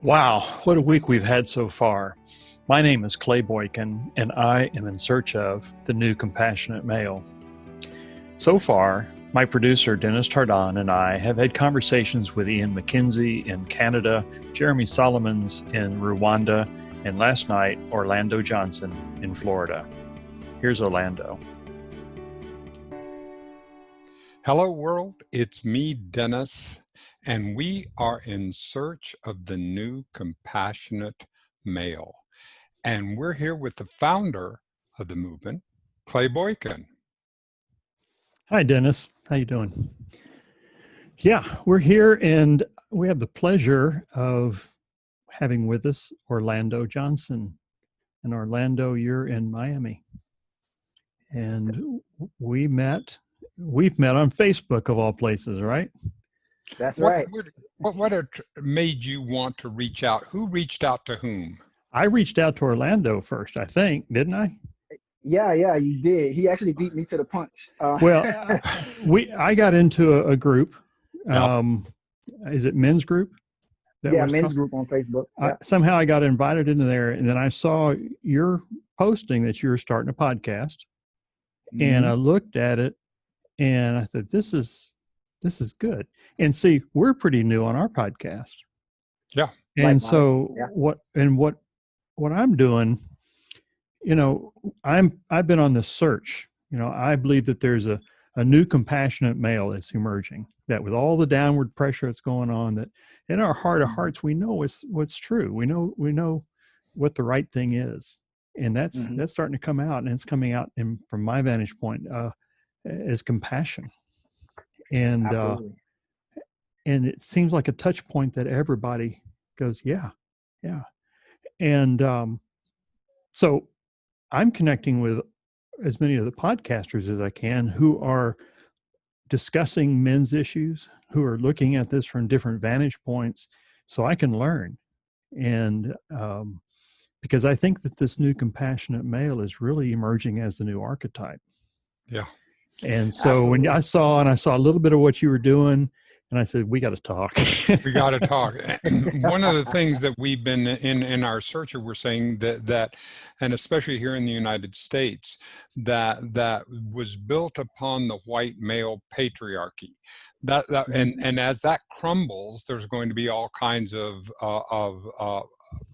Wow, what a week we've had so far. My name is Clay Boykin, and I am in search of the new compassionate male. So far, my producer Dennis Tardan and I have had conversations with Ian McKenzie in Canada, Jeremy Solomons in Rwanda, and last night, Orlando Johnson in Florida. Here's Orlando. Hello, world. It's me, Dennis, and we are in search of the new compassionate male. And we're here with the founder of the movement, Clay Boykin. Hi, Dennis. How you doing? Yeah, we're here, and we have the pleasure of having with us Orlando Johnson. And Orlando, you're in Miami. And we've met on Facebook of all places, right? That's What right. made you want to reach out? Who reached out to whom? I reached out to Orlando first, I think, didn't I? Yeah, you did. He actually beat me to the punch. Well, I got into a group. Yeah. Is it men's group? Yeah, men's group on Facebook. Yeah. Somehow I got invited into there, and then I saw your posting that you were starting a podcast, and I looked at it, and I thought, this is good. And see, we're pretty new on our podcast. Yeah. And Likewise. so Yeah. what I'm doing, I've been on this search. I believe that there's a new compassionate male that's emerging, that with all the downward pressure that's going on, that in our heart of hearts, we know what's true. We know what the right thing is. And that's starting to come out, and it's coming out from my vantage point, as compassion. And, and it seems like a touch point that everybody goes, yeah. And, so I'm connecting with as many of the podcasters as I can who are discussing men's issues, who are looking at this from different vantage points, so I can learn. And because I think that this new compassionate male is really emerging as the new archetype. Yeah. And so when I saw a little bit of what you were doing, and I said, we got to talk. We got to talk. One of the things that we've been in our search, we're saying that, and especially here in the United States, that was built upon the white male patriarchy. And as that crumbles, there's going to be all kinds of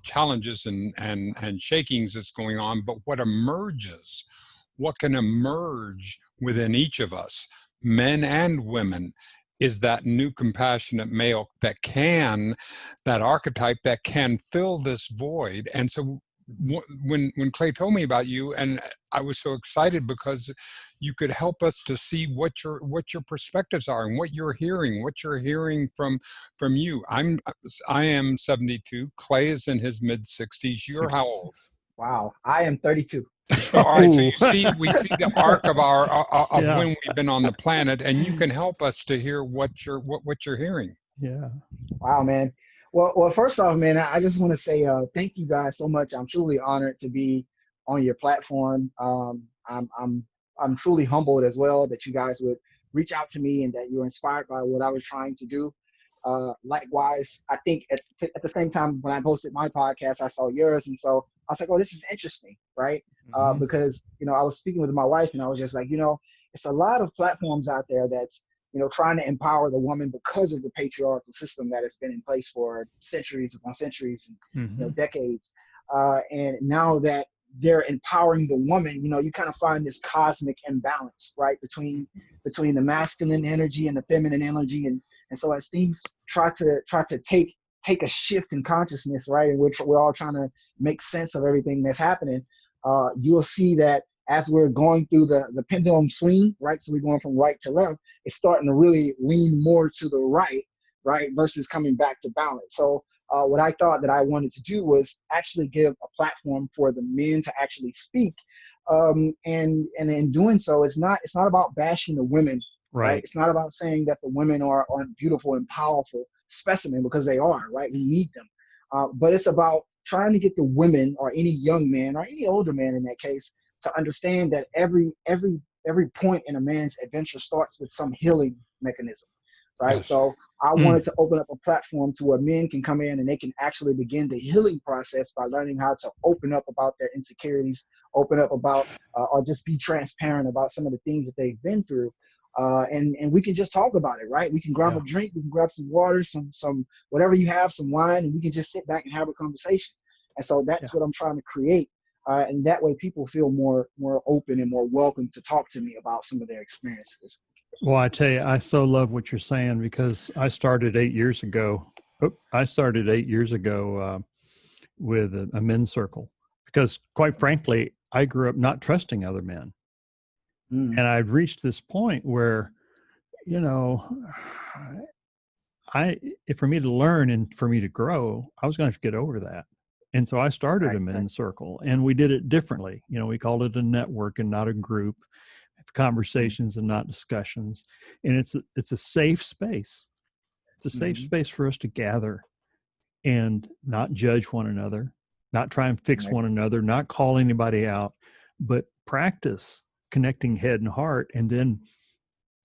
challenges and shakings that's going on. But what can emerge within each of us, men and women, is that new compassionate male that archetype that can fill this void. And so when Clay told me about you, and I was so excited because you could help us to see what your perspectives are and what you're hearing from you. I am 72. Clay is in his mid 60s. You're how old? Wow, I am 32. All right, so we see the arc of when we've been on the planet, and you can help us to hear what you're hearing. Yeah. Wow, man. Well, first off, man, I just want to say thank you guys so much. I'm truly honored to be on your platform. I'm truly humbled as well that you guys would reach out to me and that you're inspired by what I was trying to do. Likewise, I think at the same time when I posted my podcast, I saw yours, and so I was like, oh, this is interesting, right? Because I was speaking with my wife, and I was just like, it's a lot of platforms out there that's trying to empower the woman because of the patriarchal system that has been in place for centuries upon centuries and decades. And now that they're empowering the woman, you kind of find this cosmic imbalance, right, between the masculine energy and the feminine energy, and so as things try to take a shift in consciousness, right, in which we're all trying to make sense of everything that's happening, you'll see that as we're going through the pendulum swing, right, so we're going from right to left, it's starting to really lean more to the right, versus coming back to balance. So what I thought that I wanted to do was actually give a platform for the men to actually speak, and in doing so, it's not about bashing the women. Right. It's not about saying that the women aren't beautiful and powerful specimen, because they are, right? We need them. But it's about trying to get the women, or any young man or any older man in that case, to understand that every point in a man's adventure starts with some healing mechanism. right? Yes. So I Mm. wanted to open up a platform to where men can come in and they can actually begin the healing process by learning how to open up about their insecurities, open up about, or just be transparent about some of the things that they've been through. And we can just talk about it, right? We can grab Yeah. a drink, we can grab some water, some whatever you have, some wine, and we can just sit back and have a conversation. And so Yeah. that's what I'm trying to create. And that way people feel more open and more welcome to talk to me about some of their experiences. Well, I tell you, I so love what you're saying because I started 8 years ago. I started 8 years ago with a men's circle because, quite frankly, I grew up not trusting other men, Mm, and I'd reached this point where, you know, I for me to learn and for me to grow, I was going to have to get over that. And so I started a right. men's circle, and we did it differently. We called it a network and not a group, Mm, conversations and not discussions. And it's a safe space. It's a safe mm, space for us to gather and not judge one another, not try and fix right. one another, not call anybody out, but practice connecting head and heart, and then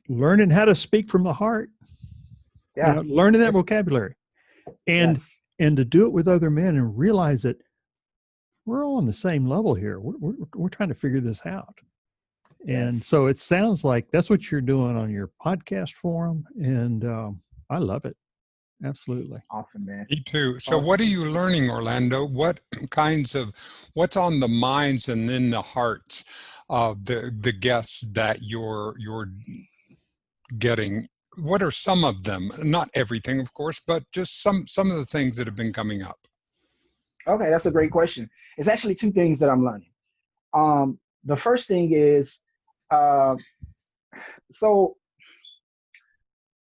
learning how to speak from the heart, Yeah. learning that It's, vocabulary, and yes. and to do it with other men and realize that we're all on the same level here. We're trying to figure this out. And Yes. so it sounds like that's what you're doing on your podcast forum. And I love it. Absolutely. Awesome, man. Me too. So what Awesome. are you learning, Orlando? What's on the minds and in the hearts of the guests that you're getting? What are some of them? Not everything, of course, but just some of the things that have been coming up. Okay, that's a great question. It's actually two things that I'm learning. The first thing is, uh, so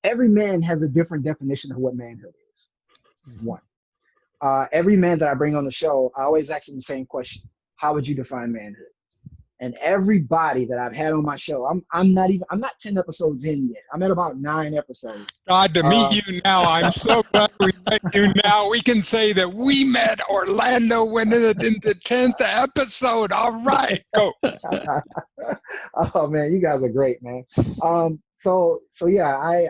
every man has a different definition of what manhood is. Mhm. One. Every man that I bring on the show, I always ask them the same question: how would you define manhood? And everybody that I've had on my show, I'm not 10 episodes in yet. I'm at about 9 episodes. God, to meet Uh, you now, I'm so glad we met you now. We can say that we met Orlando when in the 10th episode. All right, go. oh man, you guys are great, man. So yeah,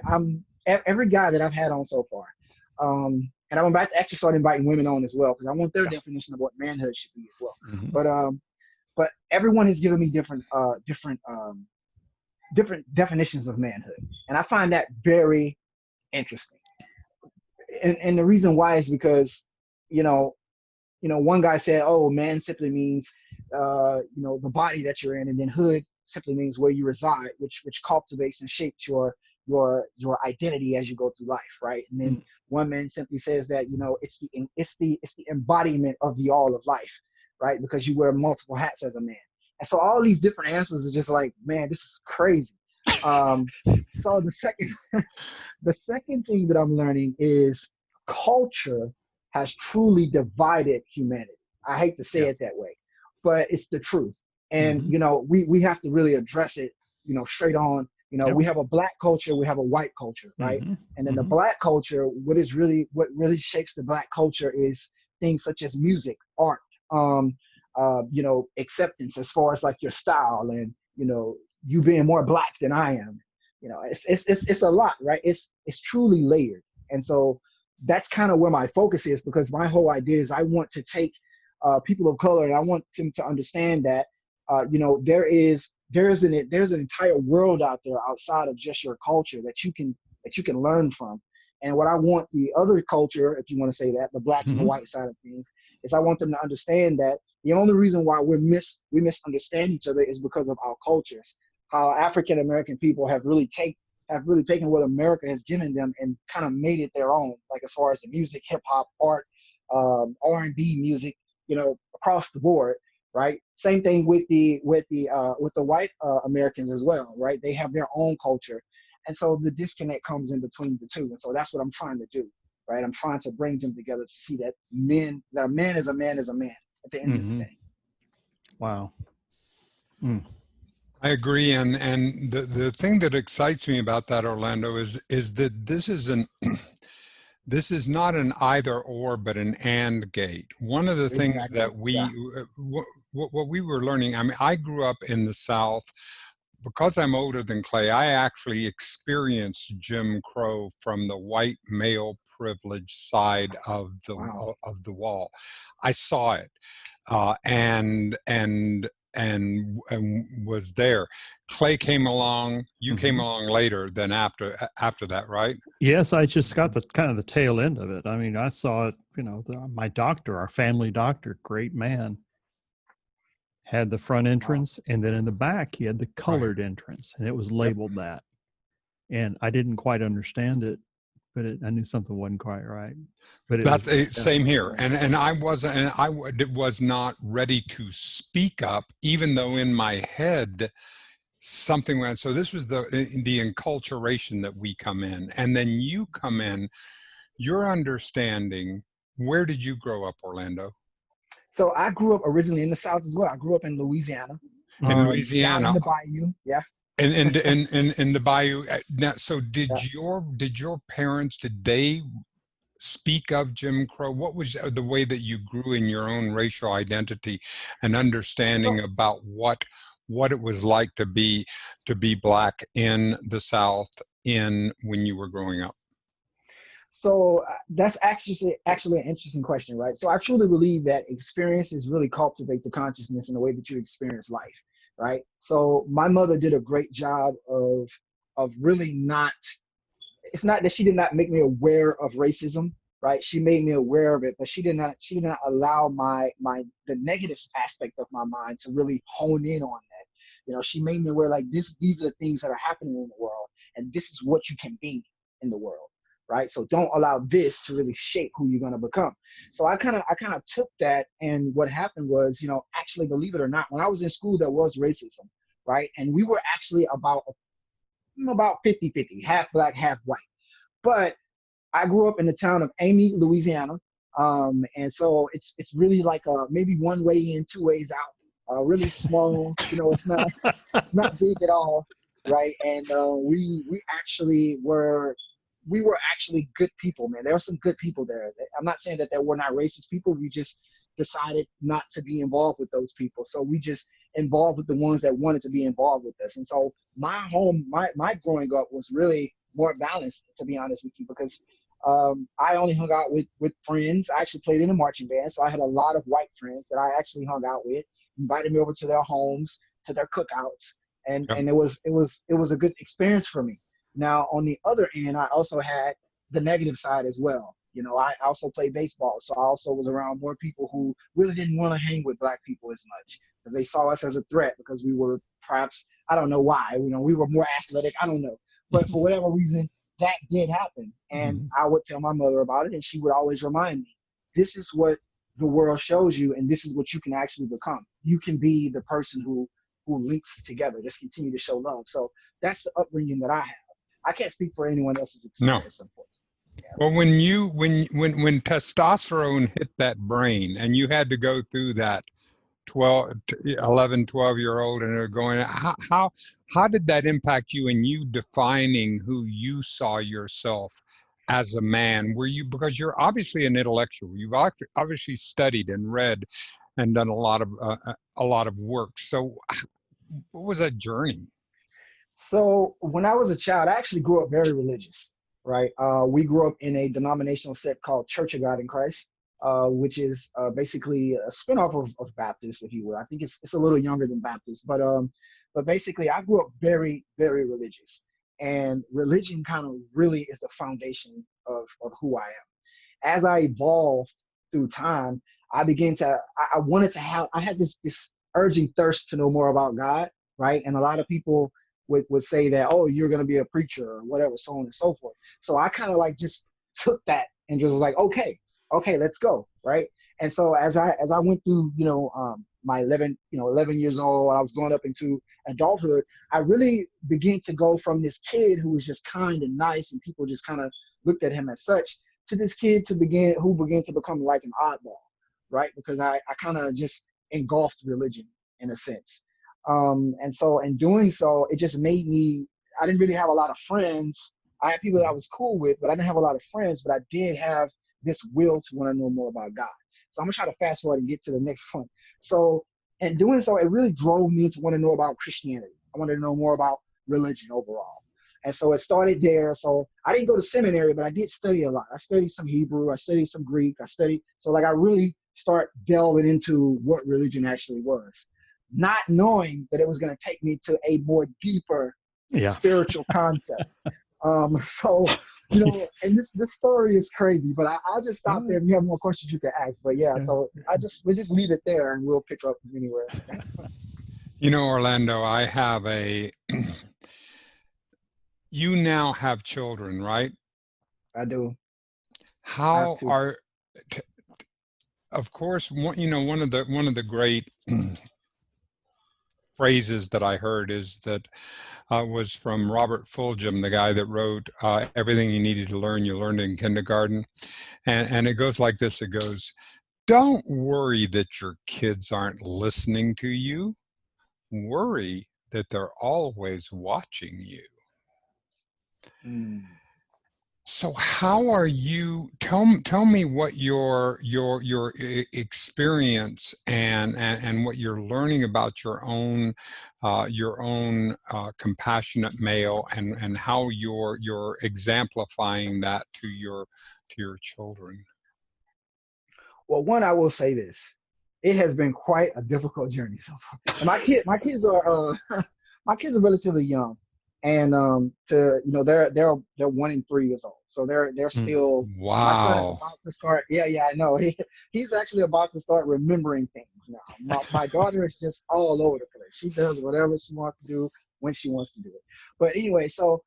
every guy that I've had on so far, and I'm about to actually start inviting women on as well because I want their Yeah. definition of what manhood should be as well. Mm-hmm. But everyone has given me different definitions of manhood, and I find that very interesting. And the reason why is because, you know, one guy said, "Oh, man simply means, the body that you're in," and then hood simply means where you reside, which cultivates and shapes your identity as you go through life, right? And then one man simply says that, it's the embodiment of the all of life, right? Because you wear multiple hats as a man, and so all these different answers are just like, man, this is crazy. Um, so the second thing that I'm learning is culture has truly divided humanity. I hate to say Yeah. it that way, but it's the truth. And Mm-hmm. we have to really address it, straight on. Yep. We have a black culture, we have a white culture, right? Mm-hmm. And then the Mm-hmm. black culture, what really shapes the black culture is things such as music, art, acceptance as far as like your style and you being more black than I am. It's a lot, right? It's truly layered. And so that's kind of where my focus is, because my whole idea is I want to take people of color, and I want them to understand that there's an entire world out there outside of just your culture that you can learn from. And what I want the other culture, if you want to say that, the black and the Mm-hmm. white side of things, is I want them to understand that the only reason why we misunderstand each other is because of our cultures. How African American people have really taken what America has given them and kind of made it their own, like as far as the music, hip hop, art, R&B music, across the board, right? Same thing with the white Americans as well, right? They have their own culture, and so the disconnect comes in between the two, and so that's what I'm trying to do, right? I'm trying to bring them together to see that a man is a man is a man at the end of the Mm-hmm. day. Wow. Mm. I agree, and the thing that excites me about that, Orlando, is that this is not an either or, but an and gate. One of the things Exactly. that Yeah. what we were learning. I mean, I grew up in the South, because I'm older than Clay, I actually experienced Jim Crow from the white male privilege side Wow. of the wall. I saw it, uh, and and and was there. Clay came along. You came Mhm. along later than after that, right? Yes, I just got the kind of the tail end of it. I mean, I saw it, my doctor, our family doctor, great man, had the front Wow. entrance, and then in the back he had the Right. colored entrance, and it was Yep. labeled that. And I didn't quite understand it, but I knew something wasn't quite right. But it was That's just same here, Yeah. and I wasn't, and was not ready to speak up, even though in my head something went. So this was the enculturation that we come in, and then you come in. Your understanding. Where did you grow up, Orlando? So I grew up originally in the South as well. I grew up in Louisiana, In down in Louisiana, the bayou. Yeah. in the bayou. Now, so Yeah. did your parents, did they speak of Jim Crow? What was the way that you grew in your own racial identity and understanding So, about what it was like to be black in the South in when you were growing up? so that's actually an interesting question, right? So I truly believe that experiences really cultivate the consciousness and the way that you experience life, right? So my mother did a great job of really not. It's not that she did not make me aware of racism, right? She made me aware of it, but she did not allow the negative aspect of my mind to really hone in on that. She made me aware, like, these are the things that are happening in the world, and this is what you can be in the world, right? So don't allow this to really shape who you're gonna become. So I kind of took that, and what happened was, actually, believe it or not, when I was in school, there was racism, right? And we were actually about 50-50, half black, half white. But I grew up in the town of Amy, Louisiana. And so it's really like maybe one way in, two ways out. Really small, it's not big at all, right? And we were actually good people, man. There were some good people there. I'm not saying that there were not racist people. We just decided not to be involved with those people. So we just involved with the ones that wanted to be involved with us. And so my growing up was really more balanced, to be honest with you, because I only hung out with friends. I actually played in a marching band, so I had a lot of white friends that I actually hung out with, invited me over to their homes, to their cookouts, and Yep. it was a good experience for me. Now, on the other end, I also had the negative side as well. I also played baseball, so I also was around more people who really didn't want to hang with black people as much because they saw us as a threat because we were perhaps, I don't know why, we were more athletic. I don't know, but for whatever reason, that did happen, and Mhm. I would tell my mother about it, and she would always remind me, "This is what the world shows you, and this is what you can actually become. You can be the person who links together. Just continue to show love." So that's the upbringing that I have. I can't speak for anyone else's No. experience, unfortunately. Yeah. Well, when testosterone hit that brain and you had to go through that 12, 11, 12-year old and they're going, how did that impact you in you defining who you saw yourself as a man? Were you, because you're obviously an intellectual, you've obviously studied and read and done a lot of work. So what was that journey? So when I was a child, I actually grew up very religious, right? We grew up in a denominational sect called Church of God in Christ, which is basically a spinoff of Baptist, if you will. I think it's a little younger than Baptist, but basically I grew up very, very religious. And religion kind of really is the foundation of who I am. As I evolved through time, I wanted to have, I had this urging thirst to know more about God, right? And a lot of people would say that, oh, you're going to be a preacher or whatever, so on and so forth. So I kind of like just took that and just was like, okay, let's go, right? And so as I went through, my 11 years old, I was going up into adulthood. I really began to go from this kid who was just kind and nice, and people just kind of looked at him as such, to this kid who began to become like an oddball, right? Because I kind of just engulfed religion in a sense. And so in doing so, it just made me, I didn't really have a lot of friends. I had people that I was cool with, but I didn't have a lot of friends, but I did have this will to want to know more about God. So I'm gonna try to fast forward and get to the next point. So in doing so, it really drove me to want to know about Christianity. I wanted to know more about religion overall. And so it started there. So I didn't go to seminary, but I did study a lot. I studied some Hebrew, I studied some Greek, so like I really start delving into what religion actually was, not knowing that it was going to take me to a more deeper Yeah. spiritual concept. So, and this story is crazy, but I'll just stop there. If you have more questions, you can ask. But yeah, so we'll just leave it there, and we'll pick up from anywhere. Orlando, I have you now have children, right? I do. I have How to. are, of course, one of the great phrases that I heard is that was from Robert Fulghum, the guy that wrote Everything You Needed to Learn, You Learned in Kindergarten. And it goes like this. It goes, don't worry that your kids aren't listening to you. Worry that they're always watching you. Mm. So how are you, tell me what your experience and what you're learning about your own compassionate male and how you're exemplifying that to your children. Well, one, I will say this: it has been quite a difficult journey so far. And my kids are my kids are relatively young, and they're 1 and 3 years old, so they're still. My son is Wow. about to start. Yeah, I know. He's actually about to start remembering things now. My daughter is just all over the place. She does whatever she wants to do when she wants to do it. But anyway, so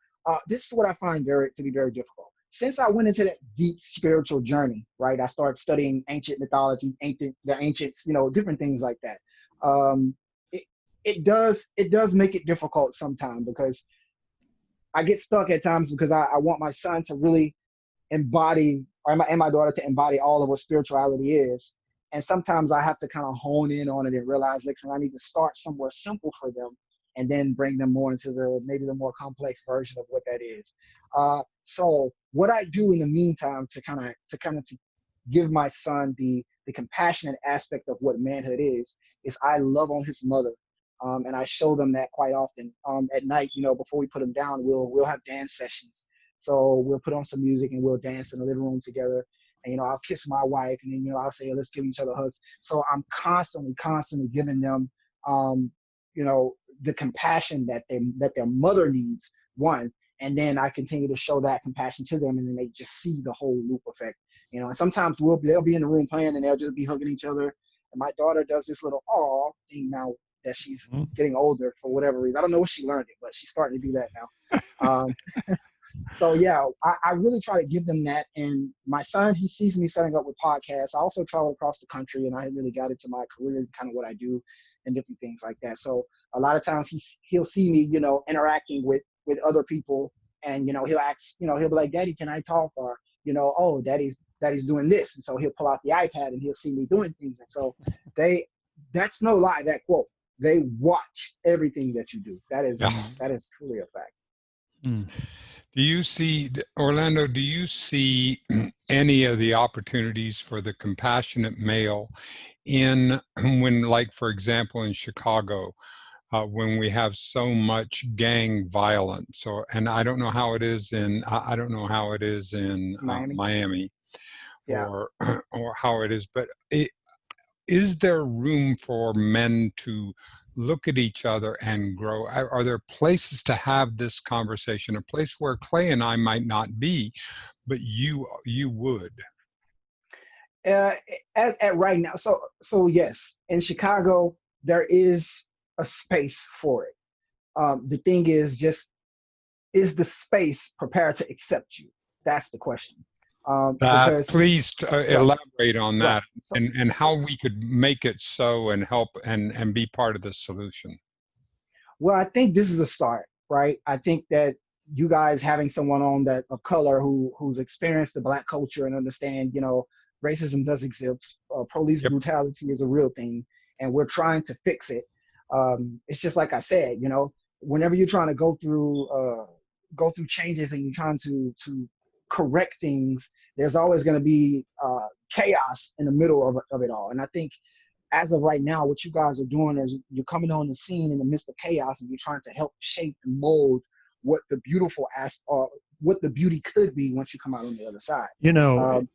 this is what I find to be very difficult. Since I went into that deep spiritual journey, right? I started studying ancient mythology, the ancients, different things like that. Um, it, it does make it difficult sometimes because I get stuck at times because I want my son to really embody, and my daughter to embody all of what spirituality is. And sometimes I have to kind of hone in on it and realize, listen, I need to start somewhere simple for them and then bring them more into maybe the more complex version of what that is. So what I do in the meantime to give my son the compassionate aspect of what manhood is I love on his mother. And I show them that quite often. At night, before we put them down, we'll have dance sessions. So we'll put on some music and we'll dance in the living room together. And I'll kiss my wife, and then I'll say, let's give each other hugs. So I'm constantly giving them, the compassion that their mother needs. One, and then I continue to show that compassion to them, and then they just see the whole loop effect. And sometimes they'll be in the room playing, and they'll just be hugging each other. And my daughter does this little aw thing now that she's getting older for whatever reason. I don't know where she learned it, but she's starting to do that now. So yeah, I really try to give them that. And my son, he sees me setting up with podcasts. I also travel across the country, and I really got into my career, kind of what I do and different things like that. So a lot of times he'll see me, interacting with other people, and he'll ask, he'll be like, Daddy, can I talk? Or oh, daddy's doing this. And so he'll pull out the iPad and he'll see me doing things. And so that's no lie, that quote. They watch everything that you do. That is truly a fact. Mm. Do you see, Orlando, do you see any of the opportunities for the compassionate male when, like, for example, in Chicago, when we have so much gang violence, and I don't know how it is in Miami, Yeah. or how it is, but is there room for men to look at each other and grow? Are there places to have this conversation, a place where Clay and I might not be, but you would? At right now, so yes, in Chicago there is a space for it. The thing is is the space prepared to accept you? That's the question. Because Please right, elaborate on right. that, So and how we could make it so and help and be part of the solution. well, I think this is a start, right? I think that you guys having someone on that of color who's experienced the Black culture and understand, racism does exist. Police Yep. brutality is a real thing, and we're trying to fix it. It's just like I said, whenever you're trying to go through changes and you're trying to correct things, there's always going to be chaos in the middle of it all. And I think as of right now, what you guys are doing is you're coming on the scene in the midst of chaos, and you're trying to help shape and mold what the beautiful what the beauty could be once you come out on the other side. You know, Um,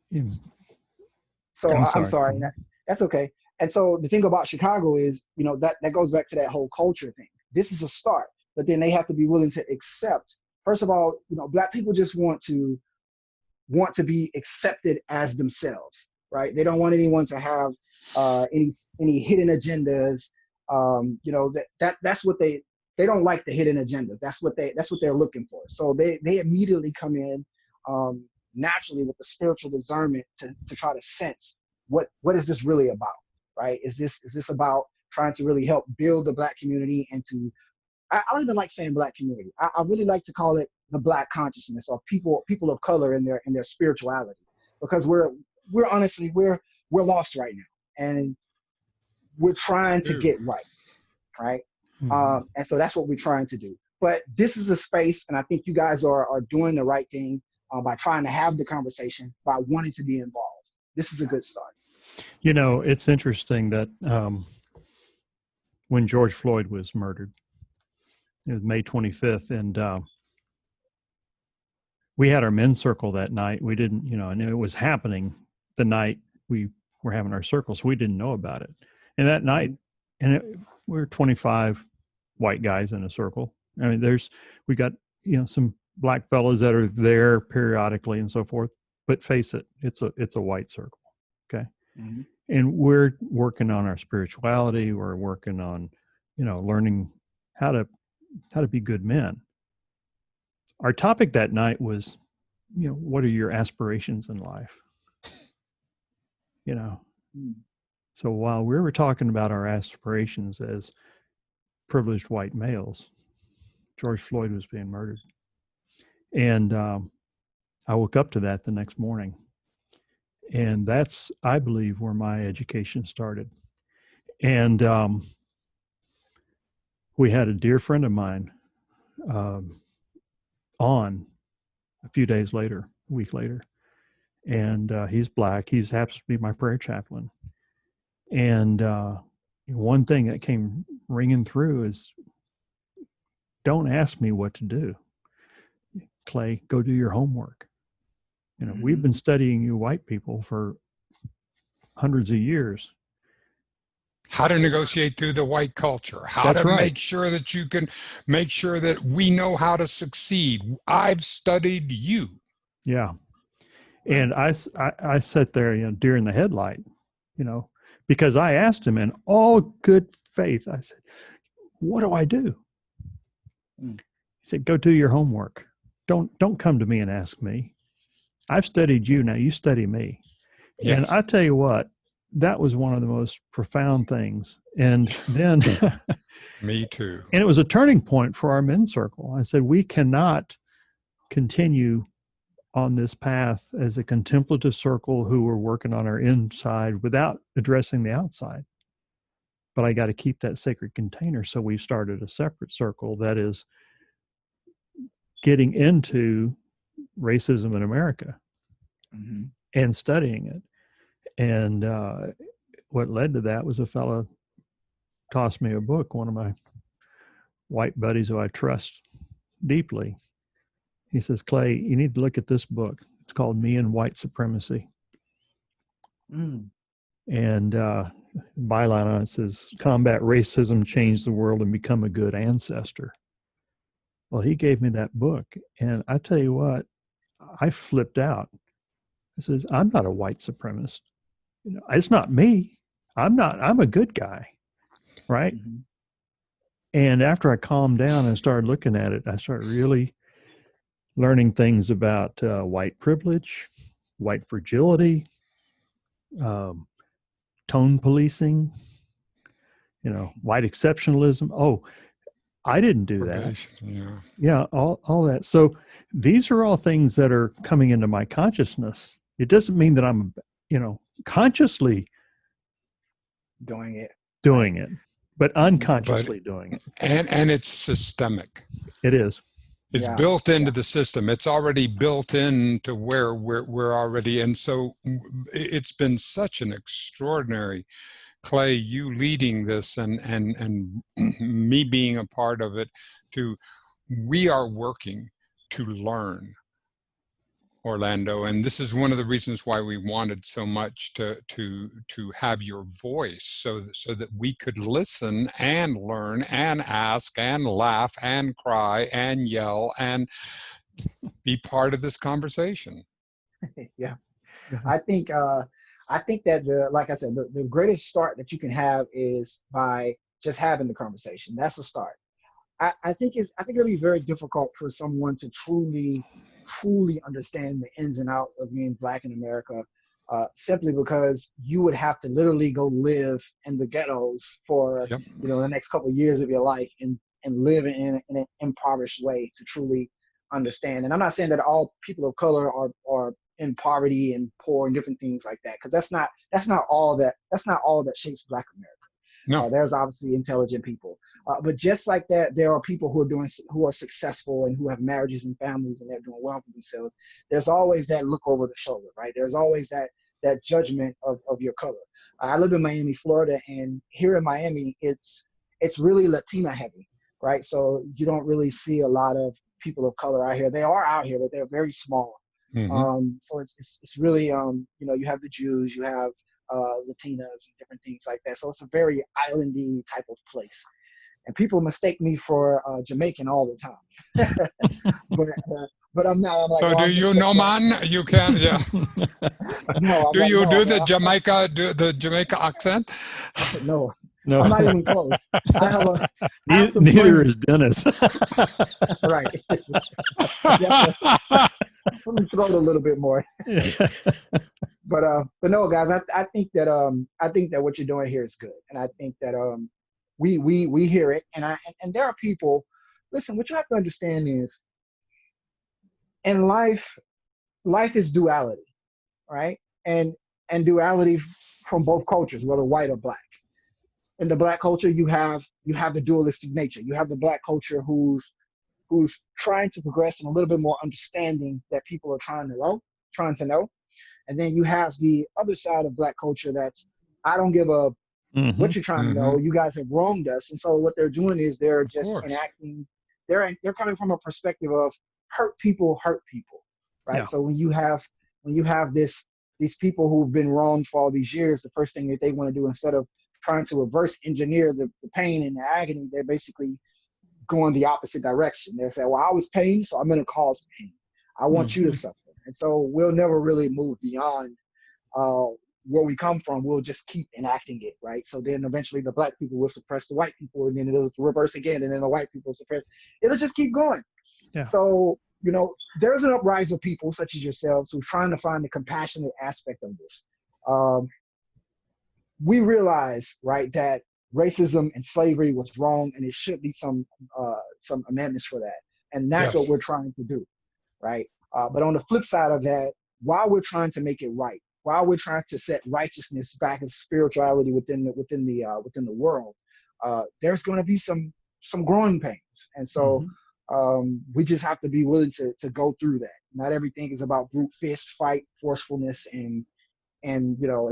so I'm I'm sorry. sorry, that's okay. And so the thing about Chicago is, that goes back to that whole culture thing. This is a start, but then they have to be willing to accept. First of all, Black people just want to be accepted as themselves, right? They don't want anyone to have any hidden agendas. That's what they don't like, the hidden agendas. That's what they're looking for. So they immediately come in naturally with the spiritual discernment to try to sense what is this really about, right? Is this about trying to really help build the Black community into, I don't even like saying Black community. I really like to call it the Black consciousness, or people of color in their spirituality, because we're honestly we're lost right now, and we're trying to get right. Mm-hmm. And so that's what we're trying to do. But this is a space, and I think you guys are doing the right thing by trying to have the conversation, by wanting to be involved. This is a good start. It's interesting that when George Floyd was murdered, it was May 25th, and we had our men's circle that night. We didn't, and it was happening the night we were having our circle, so we didn't know about it. And that night, we were 25 white guys in a circle. I mean, we got, some Black fellows that are there periodically and so forth, but face it, it's a white circle. Okay. Mm-hmm. And we're working on our spirituality. We're working on, learning how to be good men. Our topic that night was, what are your aspirations in life? So while we were talking about our aspirations as privileged white males, George Floyd was being murdered. And I woke up to that the next morning. And that's, I believe, where my education started. And we had a dear friend of mine on a few days later, a week later. And he's Black. He's happens to be my prayer chaplain. And one thing that came ringing through is, don't ask me what to do. Clay, go do your homework. We've been studying you white people for hundreds of years. How to negotiate through the white culture, how That's to right. make sure that you can make sure that we know how to succeed. I've studied you. Yeah. And I sat there, deer in the headlight, because I asked him in all good faith, I said, what do I do? He said, go do your homework. Don't come to me and ask me. I've studied you. Now you study me. Yes. And I tell you what, that was one of the most profound things. And then me too. And it was a turning point for our men's circle. I said, we cannot continue on this path as a contemplative circle who were working on our inside without addressing the outside. But I got to keep that sacred container. So we started a separate circle that is getting into racism in America and studying it. And what led to that was a fellow tossed me a book, one of my white buddies who I trust deeply. He says, Clay, you need to look at this book. It's called Me and White Supremacy. And byline on it says, combat racism, change the world, and become a good ancestor. Well, he gave me that book. And I tell you what, I flipped out. He says, I'm not a white supremacist. It's not me. I'm a good guy. Right. And after I calmed down and started looking at it, I started really learning things about white privilege, white fragility, tone policing, white exceptionalism. Oh, I didn't do that. Yeah, all that. So these are all things that are coming into my consciousness. It doesn't mean that I'm, consciously doing it, but unconsciously doing it. And it's systemic. It is. It's Yeah. built into Yeah. the system. It's already built into where we're already. And so it's been such an extraordinary, Clay, you leading this and me being a part of it, we are working to learn, Orlando, and this is one of the reasons why we wanted so much to have your voice, so that we could listen and learn and ask and laugh and cry and yell and be part of this conversation. Yeah. Yeah. I think that like I said, the greatest start that you can have is by just having the conversation. That's a start. I think it'll be very difficult for someone to truly understand the ins and outs of being Black in America, simply because you would have to literally go live in the ghettos for Yep. the next couple of years of your life, and live in an impoverished way to truly understand. And I'm not saying that all people of color are in poverty and poor and different things like that, because that's not all that shapes Black America. No. There's obviously intelligent people, but just like that, there are people who are successful and who have marriages and families and they're doing well for themselves. There's always that look over the shoulder, right? There's always that judgment of your color. I live in Miami, Florida, and here in Miami, it's really Latina heavy, right? So you don't really see a lot of people of color out here. They are out here, but they're very small. Mm-hmm. So it's really you have the Jews, you have Latinas and different things like that. So it's a very islandy type of place, and people mistake me for Jamaican all the time. but I'm not. I'm like, So oh, do I'm just you straight know, black. man? You can, yeah. No, I'm Do like, you no, do man, the Jamaica accent? no, No, I'm not even close. I have some neither friends, is Dennis. right? You have to really throw it a little bit more. But no, guys, I think that what you're doing here is good, and I think that we hear it, and there are people. Listen, what you have to understand is, in life is duality, right? And duality from both cultures, whether white or Black. In the Black culture, you have the dualistic nature. You have the Black culture who's trying to progress and a little bit more understanding that people are trying to know. And then you have the other side of Black culture that's, I don't give a Hmm. what you're trying to Mm-hmm. know. You guys have wronged us. And so what they're doing is they're Of just course. enacting, they're coming from a perspective of hurt people, right? Yeah. So when you have these people who've been wronged for all these years, the first thing that they want to do, instead of trying to reverse engineer the pain and the agony, they're basically going the opposite direction. They say, well, I was pain, so I'm going to cause pain. I want you to Hmm. suffer. And so we'll never really move beyond uh, where we come from. We'll just keep enacting it, right? So then eventually the Black people will suppress the white people, and then it'll reverse again, and then the white people suppress. It'll just keep going. Yeah. So, there's an uprising of people such as yourselves who's trying to find the compassionate aspect of this. Um, we realize, right, that racism and slavery was wrong, and it should be some amendments for that, and that's what Yes. we're trying to do, right? But on the flip side of that, while we're trying to make it right, while we're trying to set righteousness back as spirituality within the world, there's going to be some growing pains, and so Hmm. we just have to be willing to go through that. Not everything is about brute fist fight, forcefulness, and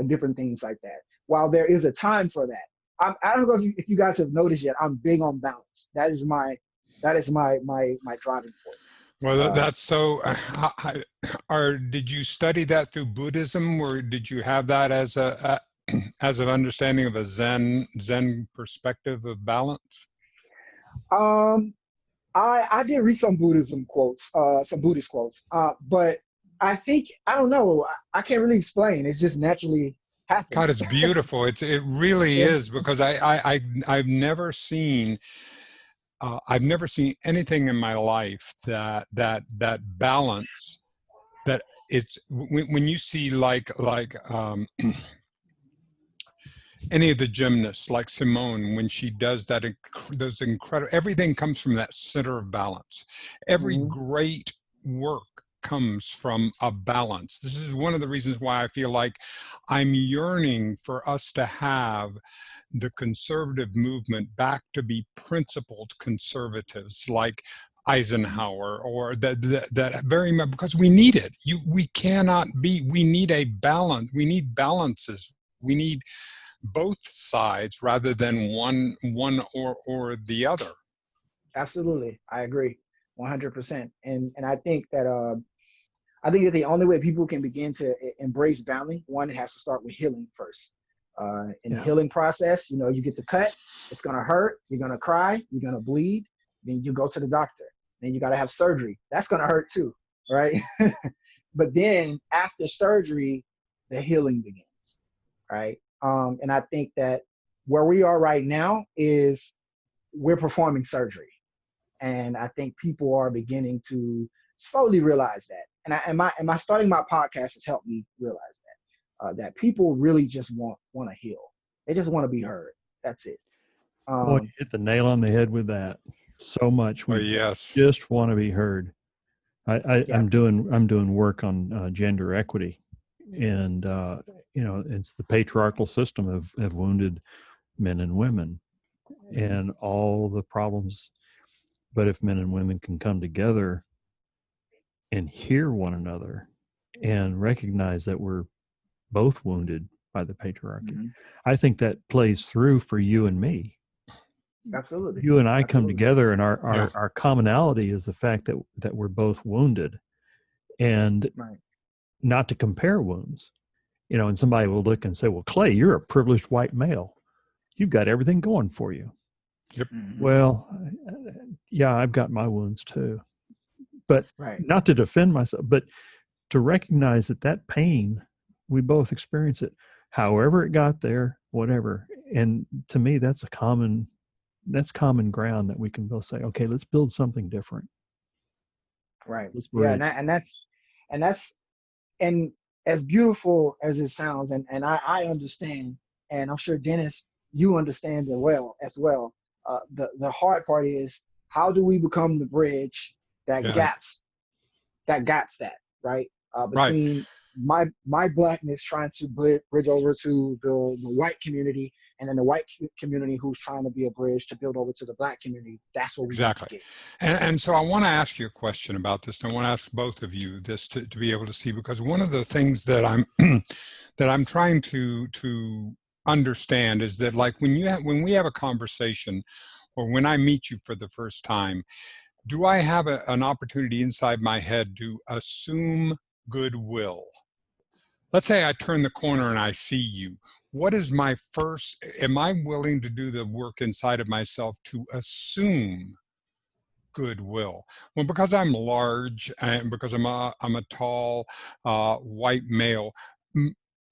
different things like that. While there is a time for that, I don't know if you guys have noticed yet. I'm big on balance. That is my driving force. Well, Uh, that's so. Or did you study that through Buddhism, or did you have that as as an understanding of a Zen perspective of balance? um, I did read some Buddhism quotes, some Buddhist quotes, but I don't know. I can't really explain. It's just naturally happened. God, it's beautiful. It really Yeah. is, because I've never seen anything in my life that balance, that it's when you see any of the gymnasts, like Simone, when she does that, those incredible, everything comes from that center of balance. Every Hmm. great work comes from a balance. This is one of the reasons why I feel like I'm yearning for us to have the conservative movement back to be principled conservatives. Like, Eisenhower, or that very much, because we need it. We cannot be. We need a balance. We need balances. We need both sides rather than one or the other. Absolutely, I agree, 100%. And I think that the only way people can begin to embrace balance, one, it has to start with healing first. In the Yeah. healing process, you get the cut, it's gonna hurt, you're gonna cry, you're gonna bleed, then you go to the doctor, then you gotta have surgery. That's gonna hurt too, right? But then after surgery, the healing begins, right? And I think that where we are right now is we're performing surgery. And I think people are beginning to slowly realize that. And my starting my podcast has helped me realize that people really just want to heal. They just want to be heard. That's it. Boy, you hit the nail on the head with that. So much Oh, we yes. just want to be heard. Yeah. I'm doing work on gender equity, and it's the patriarchal system of wounded men and women, and all the problems. But if men and women can come together and hear one another and recognize that we're both wounded by the patriarchy, Mm-hmm. I think that plays through for you and me. Absolutely. You and I come Absolutely. together, and Yeah. our commonality is the fact that we're both wounded, and Right. not to compare wounds. And somebody will look and say, well, Clay, you're a privileged white male. You've got everything going for you. Yep. Mm-hmm. Well, yeah, I've got my wounds too. But Right. not to defend myself, but to recognize that pain, we both experience it, however it got there, whatever. And to me, that's common ground that we can both say, okay, let's build something different. Right. Let's Yeah. bridge. And as beautiful as it sounds, and I understand, and I'm sure Dennis, you understand it as well. The hard part is, how do we become the bridge that Yes. gaps that, right? Right. Between my blackness trying to bridge over to the white community, and then the white community who's trying to be a bridge to build over to the black community. That's what we need to Exactly. get. And so I want to ask you a question about this. And I want to ask both of you this to be able to see, because one of the things that I'm that I'm trying to understand is that, like, when we have a conversation, or when I meet you for the first time, do I have an opportunity inside my head to assume goodwill? Let's say I turn the corner and I see you. What is my first, am I willing to do the work inside of myself to assume goodwill? Well, because I'm large, and because I'm a tall white male,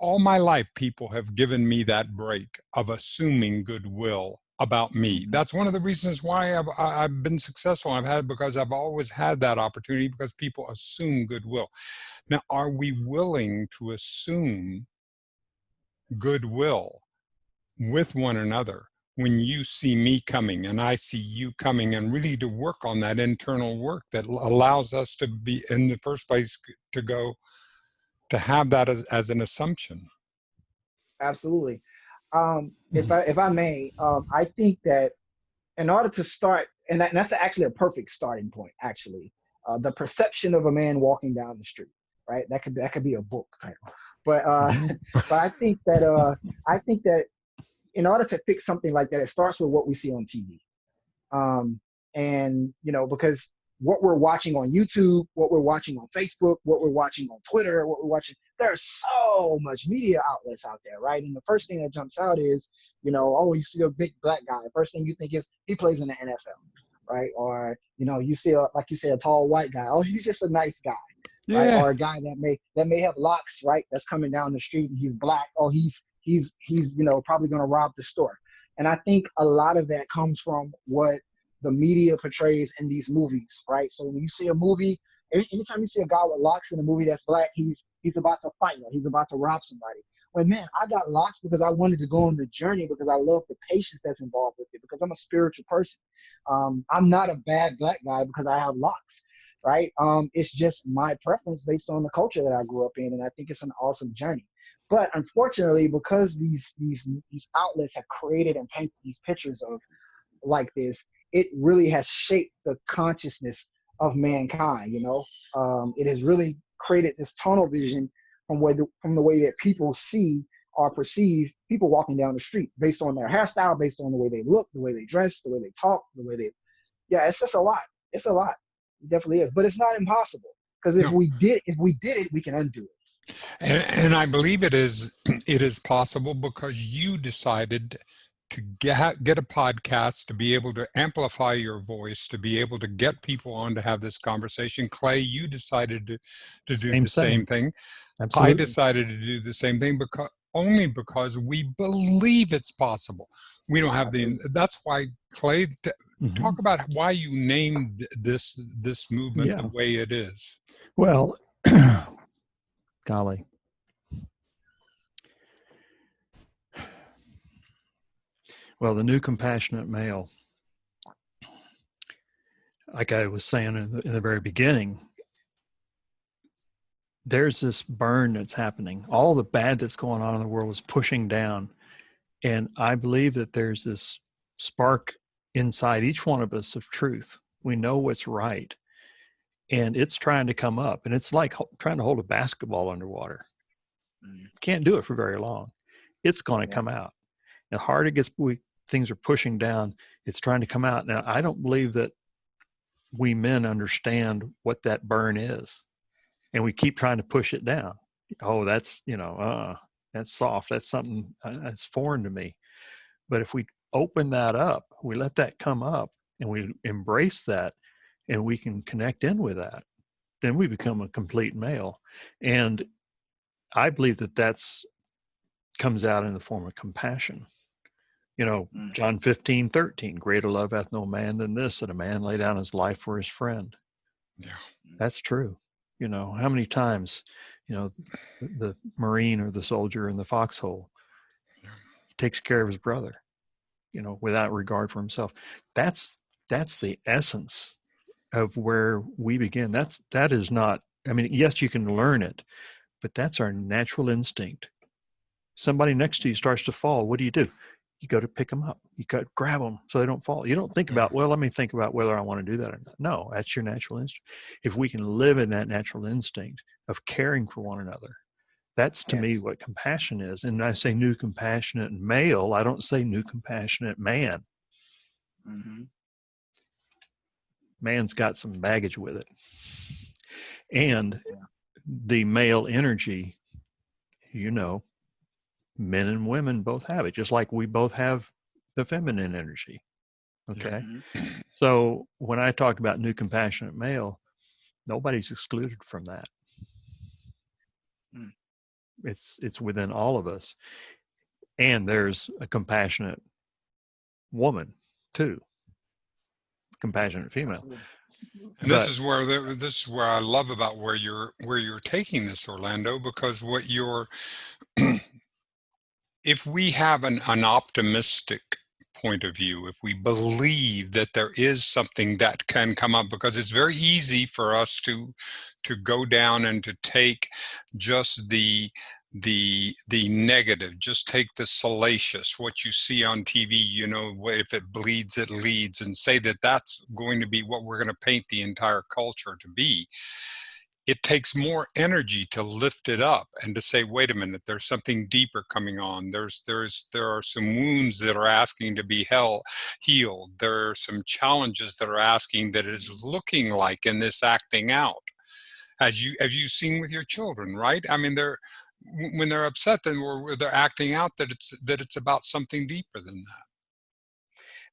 all my life people have given me that break of assuming goodwill about me. Mm-hmm. That's one of the reasons why I've been successful. Because I've always had that opportunity, because people assume goodwill. Now, are we willing to assume goodwill with one another when you see me coming and I see you coming, and really to work on that internal work that allows us to be, in the first place, to have that as an assumption? Absolutely. If I may, I think that in order to start, and that's actually a perfect starting point. Actually, the perception of a man walking down the street, right? That could be a book title. But but I think that in order to fix something like that, it starts with what we see on TV. And because what we're watching on YouTube, what we're watching on Facebook, what we're watching on Twitter, what we're watching, there's so much media outlets out there, right? And the first thing that jumps out is, oh, you see a big black guy. First thing you think is he plays in the NFL, right? Or, you see like you say, a tall white guy. Oh, he's just a nice guy, right? Yeah. Or a guy that may have locks, right? That's coming down the street and he's black. Oh, he's probably going to rob the store. And I think a lot of that comes from what the media portrays in these movies, right? So when you see a movie, anytime you see a guy with locks in a movie that's black, he's about to fight or he's about to rob somebody. Well, man, I got locks because I wanted to go on the journey, because I love the patience that's involved with it, because I'm a spiritual person. I'm not a bad black guy because I have locks, right? It's just my preference based on the culture that I grew up in, and I think it's an awesome journey. But unfortunately, because these outlets have created and painted these pictures of like this, it really has shaped the consciousness of mankind. It has really created this tunnel vision from the way that people see or perceive people walking down the street based on their hairstyle, based on the way they look, the way they dress, the way they talk, yeah, it's just a lot. It's a lot. It definitely is. But it's not impossible. Because if No. we did it, we can undo it. And I believe it is possible because you decided to get a podcast, to be able to amplify your voice, to be able to get people on to have this conversation. Clay, you decided to do the same thing. Absolutely. I decided to do the same thing because we believe it's possible. We don't have that's why, Clay, talk about why you named this movement the way it is. Well, golly. Well, the new compassionate male, like I was saying in the very beginning, there's this burn that's happening. All the bad that's going on in the world is pushing down. And I believe that there's this spark inside each one of us of truth. We know what's right. And it's trying to come up. And it's like trying to hold a basketball underwater. Can't do it for very long. It's going to come out. The harder it gets, things are pushing down, it's trying to come out. Now, I don't believe that we men understand what that burn is. And we keep trying to push it down. Oh, that's, that's soft. That's something that's foreign to me. But if we open that up, we let that come up and we embrace that and we can connect in with that, then we become a complete male. And I believe that comes out in the form of compassion. John 15:13, greater love hath no man than this, that a man lay down his life for his friend. Yeah, that's true. How many times, the Marine or the soldier in the foxhole, he takes care of his brother, without regard for himself. That's the essence of where we begin. That is not, yes, you can learn it, but that's our natural instinct. Somebody next to you starts to fall. What do? You go to pick them up. You got to grab them so they don't fall. You don't think about, let me think about whether I want to do that or not. No, that's your natural instinct. If we can live in that natural instinct of caring for one another, that's to me what compassion is. And I say new compassionate male. I don't say new compassionate man. Mm-hmm. Man's got some baggage with it. And the male energy, men and women both have it, just like we both have the feminine energy. Okay. Mm-hmm. So when I talk about new compassionate male, nobody's excluded from that. It's within all of us. And there's a compassionate woman too. Compassionate female. And this is where I love about where you're taking this, Orlando, because what you're if we have an optimistic point of view, if we believe that there is something that can come up, because it's very easy for us to go down and to take just the negative, just take the salacious, what you see on TV, if it bleeds, it leads, and say that that's going to be what we're going to paint the entire culture to be. It takes more energy to lift it up and to say, wait a minute, there's something deeper coming on. There are some wounds that are asking to be healed. There are some challenges that are asking that is looking like in this acting out, as you've seen with your children, right? When they're upset, then they're acting out that it's about something deeper than that.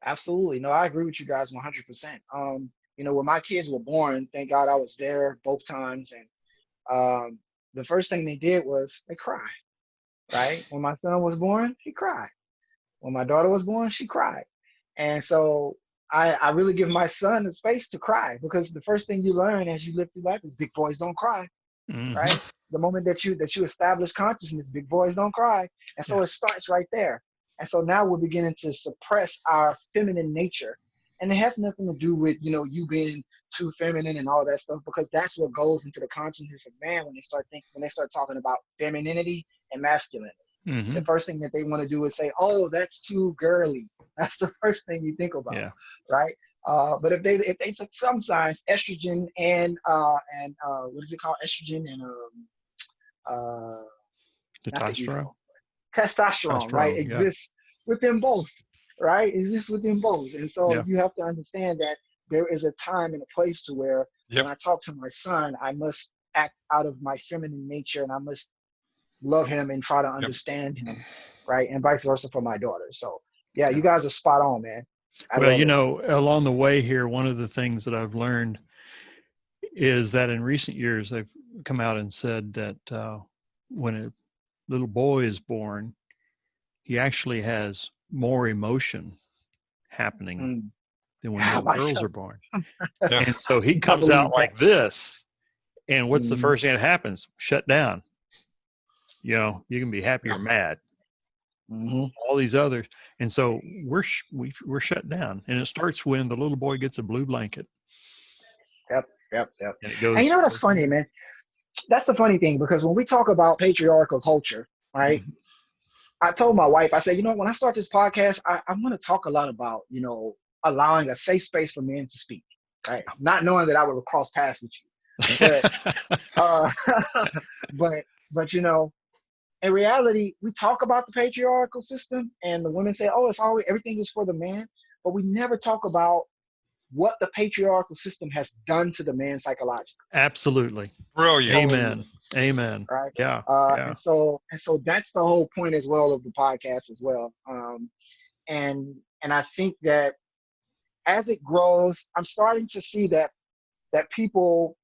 Absolutely. No, I agree with you guys 100%. When my kids were born, thank God I was there both times. And the first thing they did was they cried, right? When my son was born, he cried. When my daughter was born, she cried. And so I really give my son the space to cry, because the first thing you learn as you live through life is big boys don't cry, right? The moment that you establish consciousness, big boys don't cry. And so it starts right there. And so now we're beginning to suppress our feminine nature. And it has nothing to do with, you being too feminine and all that stuff, because that's what goes into the consciousness of man when they start talking about femininity and masculinity. Mm-hmm. The first thing that they want to do is say, oh, that's too girly. That's the first thing you think about, right? But if they took some signs, estrogen and what is it called? Estrogen and not the Testosterone. ego, testosterone, right? Testosterone, yeah. Exists within both, right? Exists within both. And so Yeah. you have to understand that there is a time and a place to where Yep. when I talk to my son, I must act out of my feminine nature and I must love him and try to understand him, right? And vice versa for my daughter. So yeah, you guys are spot on, man. I Well, love it. along the way here, one of the things that I've learned is that in recent years, they've come out and said that when a little boy is born, he actually has more emotion happening than when little girls are born. Yeah. And so he I comes out believe that. like this. And what's the Mhm. first thing that happens? Shut down. You can be happy or mad. Mhm. All these others. And so we're shut down. And it starts when the little boy gets a blue blanket. Yep. And it And goes. you know that's funny, man. That's the funny thing because when we talk about patriarchal culture, right? Mhm. I told my wife, I said, when I start this podcast, I'm going to talk a lot about, allowing a safe space for men to speak, right? Not knowing that I would cross paths with you, but, uh, but in reality, we talk about the patriarchal system, and the women say, "Oh, everything is for the man," but we never talk about what the patriarchal system has done to the man psychologically. Absolutely. Brilliant. Amen. Right. Yeah. And so that's the whole point as well of the podcast as well. And I think that as it grows, I'm starting to see that people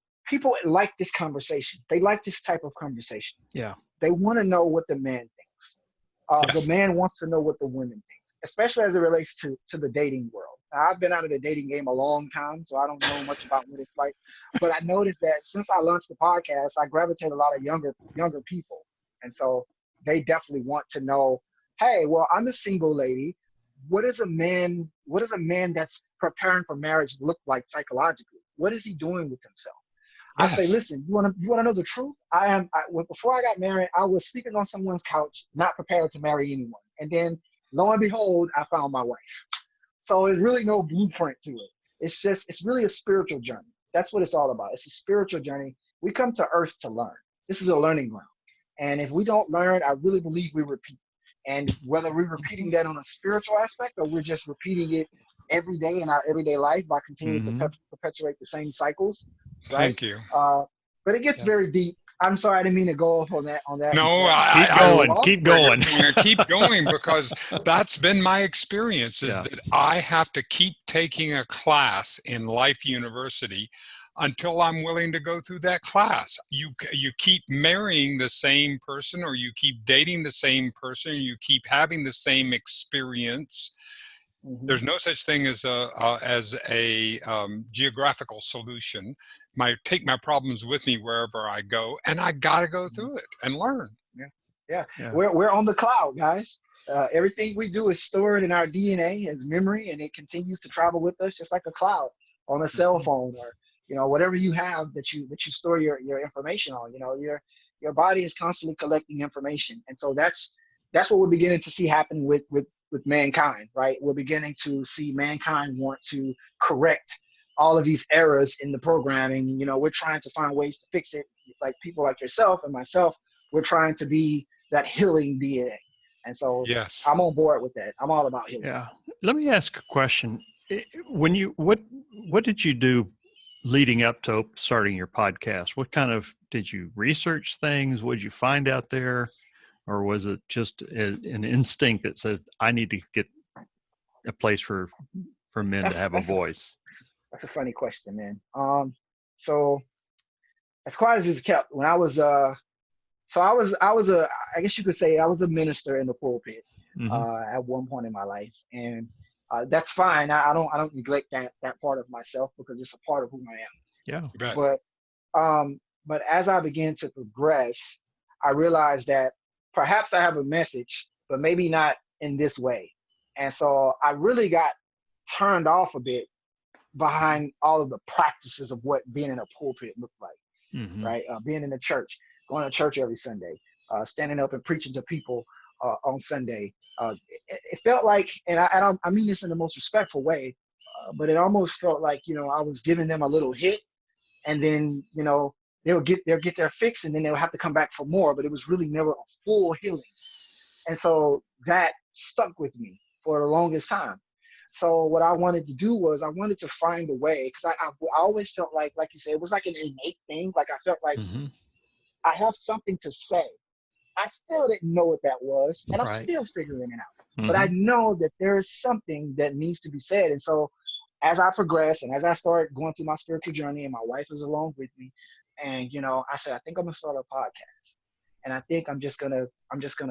like this conversation. They like this type of conversation. Yeah. They want to know what the man thinks. Yes. The man wants to know what the women thinks, especially as it relates to the dating world. Now, I've been out of the dating game a long time, so I don't know much about what it's like. But I noticed that since I launched the podcast, I gravitate a lot of younger people, and so they definitely want to know. Hey, well, I'm a single lady. What does a man that's preparing for marriage look like psychologically? What is he doing with himself? I say, Yes. listen, you want to know the truth? Before I got married, I was sleeping on someone's couch, not prepared to marry anyone. And then lo and behold, I found my wife. So there's really no blueprint to it. It's really a spiritual journey. That's what it's all about. It's a spiritual journey. We come to earth to learn. This is a learning ground. And if we don't learn, I really believe we repeat. And whether we're repeating that on a spiritual aspect or we're just repeating it every day in our everyday life by continuing to perpetuate the same cycles, right? Thank you. But it gets very deep. I'm sorry, I didn't mean to go off on that. No, Keep going. Keep going, because that's been my experience is Yeah. that I have to keep taking a class in Life University until I'm willing to go through that class. You keep marrying the same person, or you keep dating the same person, or you keep having the same experience. There's no such thing as a geographical solution. Take my problems with me wherever I go, and I got to go through it and learn. Yeah. We're on the cloud, guys. Everything we do is stored in our DNA as memory, and it continues to travel with us just like a cloud on a cell phone, or whatever you have that you store your information on. Your body is constantly collecting information, and so that's what we're beginning to see happen with mankind, right? We're beginning to see mankind want to correct all of these errors in the programming. We're trying to find ways to fix it. Like people like yourself and myself, we're trying to be that healing DNA. And so Yes. I'm on board with that. I'm all about healing. Yeah. Let me ask a question. What did you do leading up to starting your podcast? What kind of, did you research things? What did you find out there? Or was it just an instinct that said, I need to get a place for men to have a voice? That's a funny question, man. So as quiet as it's kept, when I was I guess you could say I was a minister in the pulpit at one point in my life, and that's fine. I don't neglect that part of myself because it's a part of who I am. Yeah. But as I began to progress, I realized that perhaps I have a message, but maybe not in this way. And so I really got turned off a bit behind all of the practices of what being in a pulpit looked like, right? Being in the church, going to church every Sunday, standing up and preaching to people on Sunday. It felt like, and I mean this in the most respectful way, but it almost felt like, I was giving them a little hit, and then, they'll get their fix, and then they'll have to come back for more, but it was really never a full healing. And so that stuck with me for the longest time. So what I wanted to do was I wanted to find a way, because I always felt like you said, it was like an innate thing. Like I felt like Mm-hmm. I have something to say. I still didn't know what that was, and I'm Right. still figuring it out. But I Mm-hmm. know that there is something that needs to be said. And so as I progress and as I start going through my spiritual journey, and my wife is along with me, and I said, I think I'm gonna start a podcast. And I think I'm just gonna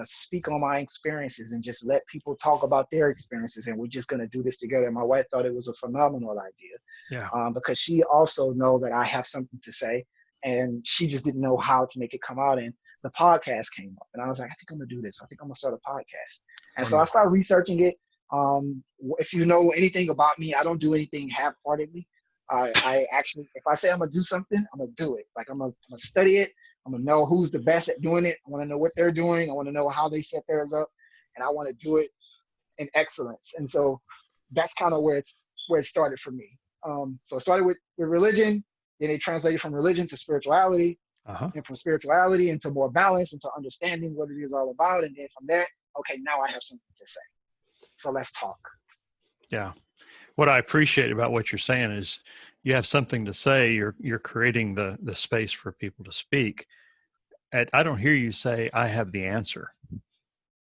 speak on my experiences and just let people talk about their experiences, and we're just gonna do this together. My wife thought it was a phenomenal idea, Yeah. because she also know that I have something to say, and she just didn't know how to make it come out. And the podcast came up, and I was like, I think I'm gonna do this. I think I'm gonna start a podcast. And so I Wonderful. started researching it. If you know anything about me, I don't do anything half-heartedly. I actually, if I say I'm gonna do something, I'm gonna do it. Like I'm gonna study it. I'm gonna know who's the best at doing it. I want to know what they're doing. I want to know how they set theirs up, and I want to do it in excellence. And so that's kind of where it started for me. So it started with religion, then it translated from religion to spirituality, Uh-huh. and from spirituality into more balance, into understanding what it is all about. And then from there, okay, now I have something to say. So let's talk. Yeah. What I appreciate about what you're saying is you have something to say. You're creating the space for people to speak. And I don't hear you say, I have the answer.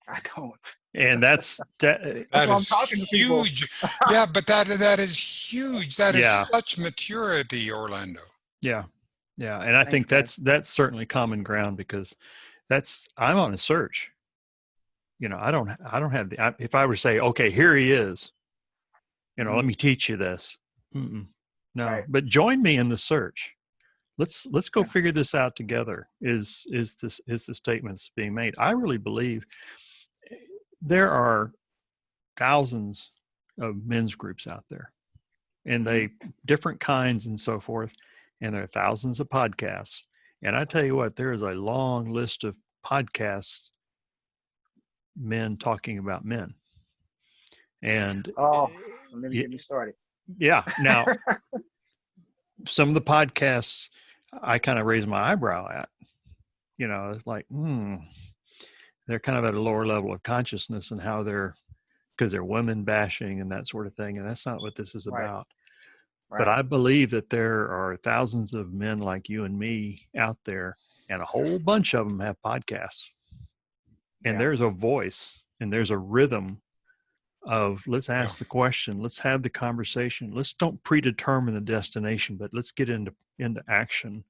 I don't. And that's that. That's That why I'm is talking to people. huge. Yeah, but that is huge. That is Yeah. such maturity, Orlando. Yeah. Yeah. And I Thanks, think guys. that's certainly common ground, because I'm on a search. I don't have if I were to say, okay, here he is, let me teach you this. Mm-mm. No, Right. but join me in the search. Let's go Yeah. figure this out together. Is the statements being made? I really believe there are thousands of men's groups out there, and they different kinds and so forth, and there are thousands of podcasts. And I tell you what, there is a long list of podcasts, men talking about men. And Oh, don't let me get me started. yeah, now some of the podcasts I kind of raise my eyebrow at. It's like, they're kind of at a lower level of consciousness, and how because they're women bashing and that sort of thing. And that's not what this is Right. about. But Right. I believe that there are thousands of men like you and me out there, and a whole bunch of them have podcasts. And Yeah. there's a voice and there's a rhythm of, let's Yeah. ask the question, let's have the conversation. Let's don't predetermine the destination, but let's get into action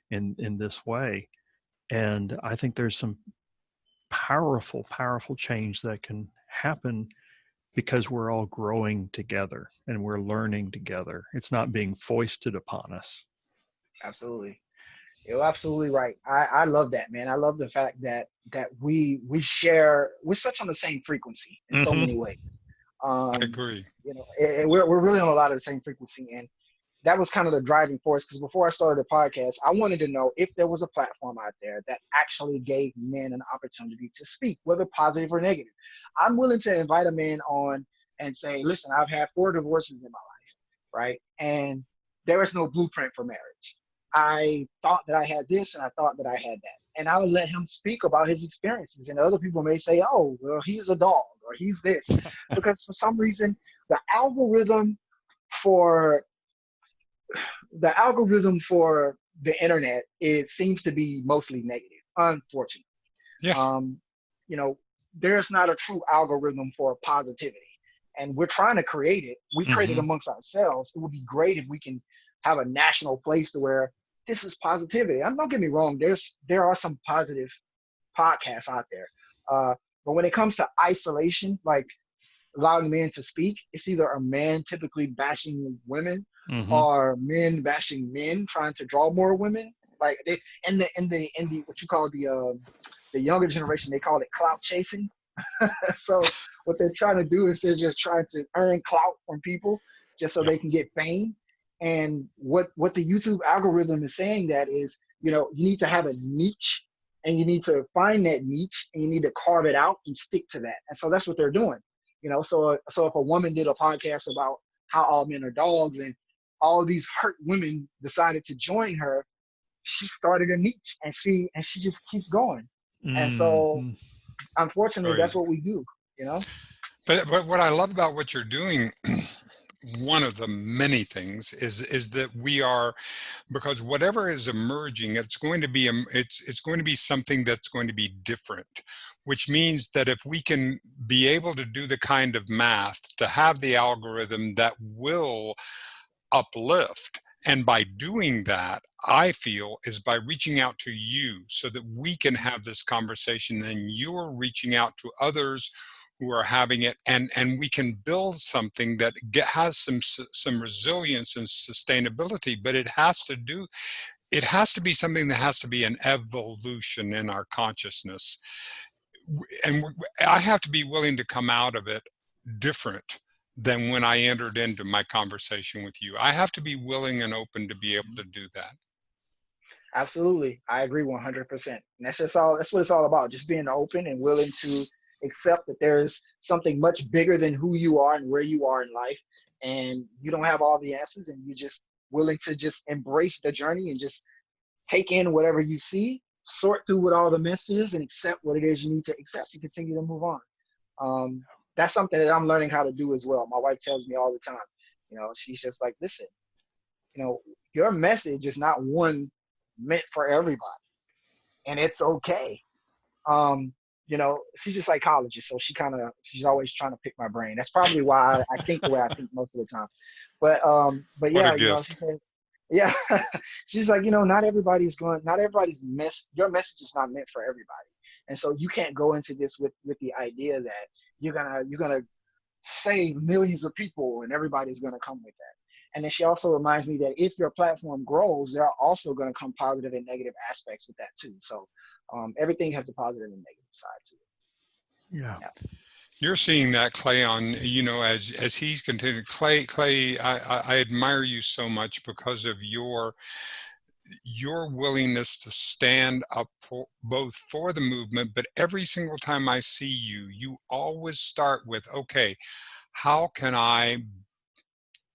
in this way. And I think there's some powerful, powerful change that can happen because we're all growing together and we're learning together. It's not being foisted upon us. Absolutely. You're absolutely right. I love that, man. I love the fact that we're such on the same frequency in so many Mm-hmm. ways. I agree. We're really on a lot of the same frequency, and that was kind of the driving force. Because before I started the podcast, I wanted to know if there was a platform out there that actually gave men an opportunity to speak, whether positive or negative. I'm willing to invite a man on and say, listen, I've had 4 divorces in my life, right? And there is no blueprint for marriage. I thought that I had this, and I thought that I had that. And I would let him speak about his experiences. And other people may say, oh, well, he's a dog, or he's this. Because for some reason, the algorithm for the internet, it seems to be mostly negative, unfortunately. Yeah. You know, there's not a true algorithm for positivity, and we're trying to create it. We create it Mm-hmm. amongst ourselves. It would be great if we can have a national place to where this is positivity. And don't get me wrong, there are some positive podcasts out there, but when it comes to isolation, like allowing men to speak, it's either a man typically bashing women, Mm-hmm. or men bashing men trying to draw more women. Like they in the what you call the younger generation, they call it clout chasing. So what they're trying to do is they're just trying to earn clout from people just so Yeah. they can get fame. And what the YouTube algorithm is saying that is, you need to have a niche, and you need to find that niche, and you need to carve it out and stick to that. And so that's what they're doing. So if a woman did a podcast about how all men are dogs, and all these hurt women decided to join her, she started a niche, and she just keeps going. And so Mm-hmm. unfortunately, Oh, yeah. that's what we do, you know? But what I love about what you're doing, one of the many things is that we are, because whatever is emerging, it's going to be it's going to be something that's going to be different, which means that if we can be able to do the kind of math to have the algorithm that will uplift, and by doing that, I feel, is by reaching out to you so that we can have this conversation, then you're reaching out to others who are having it, and we can build something that has some resilience and sustainability. But it has to be something that has to be an evolution in our consciousness, and I have to be willing to come out of it different than when I entered into my conversation with you. I have to be willing and open to be able to do that. Absolutely. I agree 100%. And that's what it's all about. Just being open and willing to accept that there's something much bigger than who you are and where you are in life. And you don't have all the answers, and you're just willing to just embrace the journey and just take in whatever you see, sort through what all the mess is, and accept what it is you need to accept to continue to move on. That's something that I'm learning how to do as well. My wife tells me all the time, she's just like, listen, your message is not one meant for everybody, and it's okay. She's a psychologist, so she's always trying to pick my brain. That's probably why I think the way I think most of the time. But What a yeah, she gift. says, yeah, she's like, not everybody's your message is not meant for everybody. And so you can't go into this with the idea that you're gonna save millions of people and everybody's gonna come with that. And then she also reminds me that if your platform grows, there are also going to come positive and negative aspects with that too. So everything has a positive and negative side to it. Yeah. Yeah. You're seeing that, Clay, on, as he's continued. Clay, I admire you so much because of your willingness to stand up both for the movement, but every single time I see you, you always start with, okay, how can I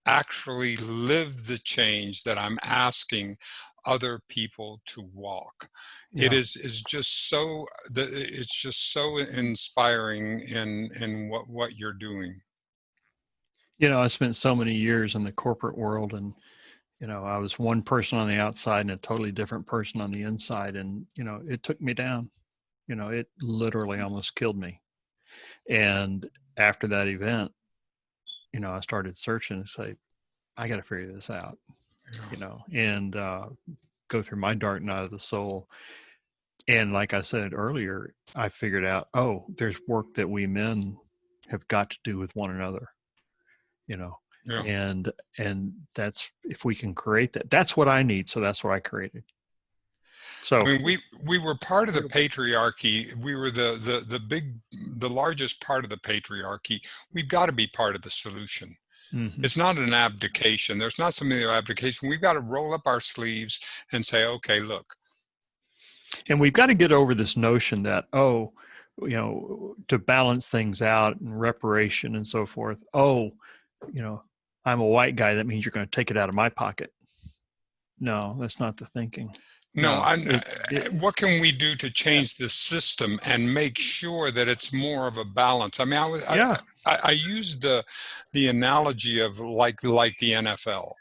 actually live the change that I'm asking other people to walk? Yeah. Is just so it's just so inspiring in what you're doing. I spent so many years in the corporate world, and I was one person on the outside and a totally different person on the inside, and it took me down. It literally almost killed me. And after that event, I started searching and say, I got to figure this out, and go through my dark night of the soul. And like I said earlier, I figured out, there's work that we men have got to do with one another, Yeah. and that's, if we can create that, that's what I need. So that's what I created. So I mean, we were part of the Beautiful. patriarchy. We were the largest part of the patriarchy. We've got to be part of the solution. mm-hmm. It's not an abdication. There's not something of abdication. We've got to roll up our sleeves and say, okay, look. And we've got to get over this notion that, to balance things out and reparation and so forth. I'm a white guy. That means you're going to take it out of my pocket. No, that's not the thinking. No, what can we do to change the system and make sure that it's more of a balance? I mean, I used the analogy of like the NFL.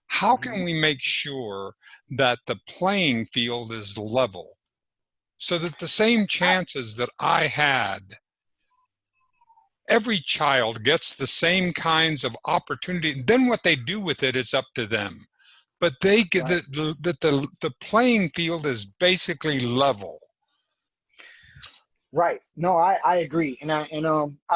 How can we make sure that the playing field is level so that the same chances that I had, every child gets the same kinds of opportunity? Then what they do with it is up to them. But they get Right. the playing field is basically level. Right. No, I agree. And I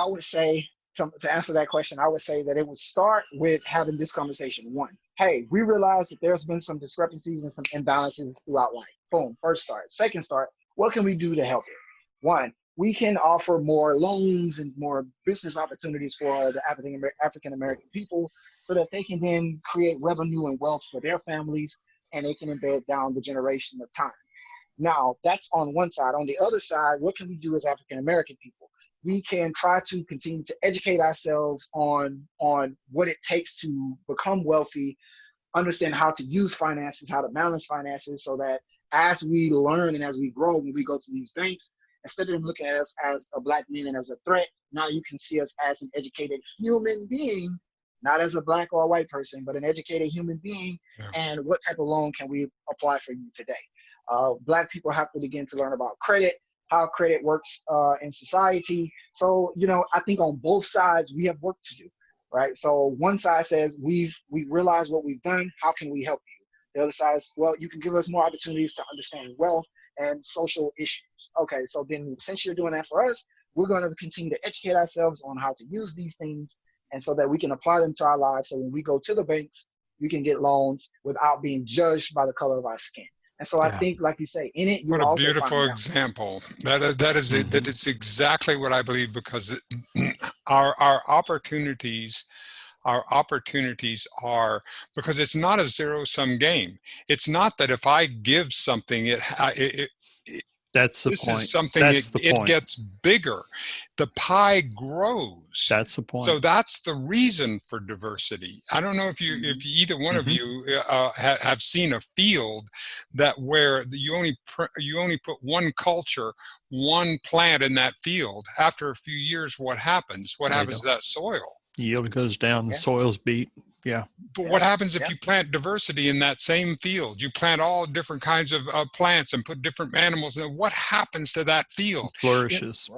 would say, to answer that question, I would say that it would start with having this conversation. One, hey, we realize that there's been some discrepancies and some imbalances throughout life. Boom, first start. Second start, what can we do to help it? One, we can offer more loans and more business opportunities for the African-American people so that they can then create revenue and wealth for their families, and they can embed down the generation of time. Now, that's on one side. On the other side, what can we do as African-American people? we can try to continue to educate ourselves on what it takes to become wealthy, understand how to use finances, how to balance finances, so that as we learn and as we grow, when we go to these banks, instead of them looking at us as a black man and as a threat, now you can see us as an educated human being, not as a black or a white person, but an educated human being. Yeah. And what type of loan can we apply for you today? Black people have to begin to learn about credit, how credit works in society. So, I think on both sides, we have work to do, right? So one side says, we realize what we've done. How can we help you? The other side is, well, you can give us more opportunities to understand wealth and social issues. Okay, so then since you're doing that for us, we're going to continue to educate ourselves on how to use these things, and so that we can apply them to our lives. So when we go to the banks, we can get loans without being judged by the color of our skin. And so I think, like you say, in it, you What a also find beautiful balance. example. That is exactly what I believe, because our opportunities are, because it's not a zero-sum game. It's not that if I give something, That's the this point. is something, That's the it point. gets bigger. The pie grows. That's the point. So that's the reason for diversity. I don't know if either one of you have seen a field that where you only put one culture, one plant in that field. After a few years, what happens? What happens to that soil? Yield goes down. The soil's beat. Yeah. But what happens if you plant diversity in that same field? You plant all different kinds of plants and put different animals in. What happens to that field? It flourishes.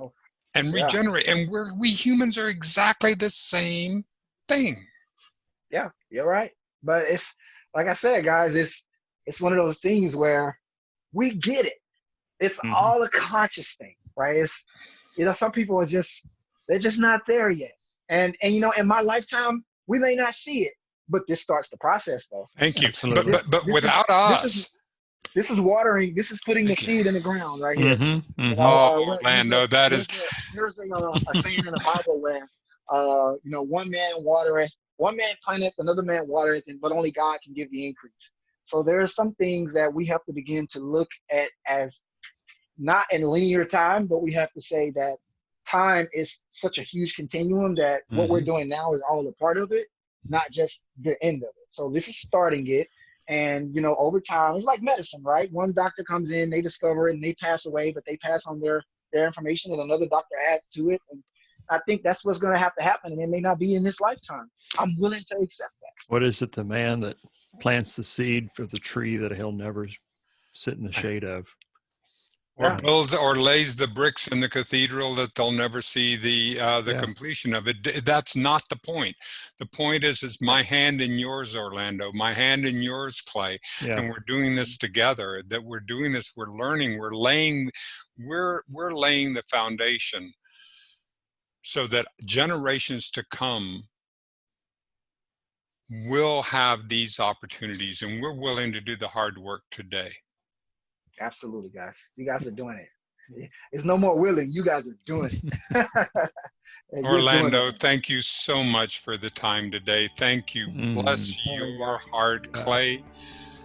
And regenerate. And we humans are exactly the same thing. Yeah, you're right. But it's, like I said, guys, it's one of those things where we get it. It's all a conscious thing, right? It's, some people are they're just not there yet. And in my lifetime, we may not see it, but this starts the process, though. Thank you. Absolutely. But without us, this is watering. This is putting the seed in the ground right here. Orlando, that is. There's a saying in the Bible where, one man watereth, one man planteth, another man watereth, but only God can give the increase. So there are some things that we have to begin to look at as not in linear time, but we have to say that time is such a huge continuum that what we're doing now is all a part of it, not just the end of it. So this is starting it. And, over time, it's like medicine, right? One doctor comes in, they discover it, and they pass away, but they pass on their information, and another doctor adds to it. And I think that's what's going to have to happen, and it may not be in this lifetime. I'm willing to accept that. What is it, the man that plants the seed for the tree that he'll never sit in the shade of? Or builds or lays the bricks in the cathedral that they'll never see the completion of it. That's not the point. The point is my hand in yours, Orlando, my hand in yours, Clay. Yeah. And we're doing this together. That we're doing this. We're learning. We're laying the foundation so that generations to come will have these opportunities, and we're willing to do the hard work today. Absolutely, guys. You guys are doing it. It's no more willing. You guys are doing it. Orlando, thank you so much for the time today. Thank you. Bless your heart, Clay.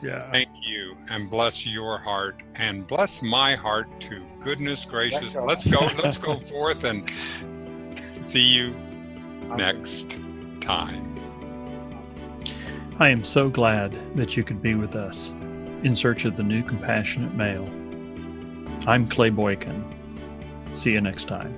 Yeah. Thank you. And bless your heart. And bless my heart too. Goodness gracious. Let's go forth and see you next time. I am so glad that you could be with us in search of the new compassionate male. I'm Clay Boykin. See you next time.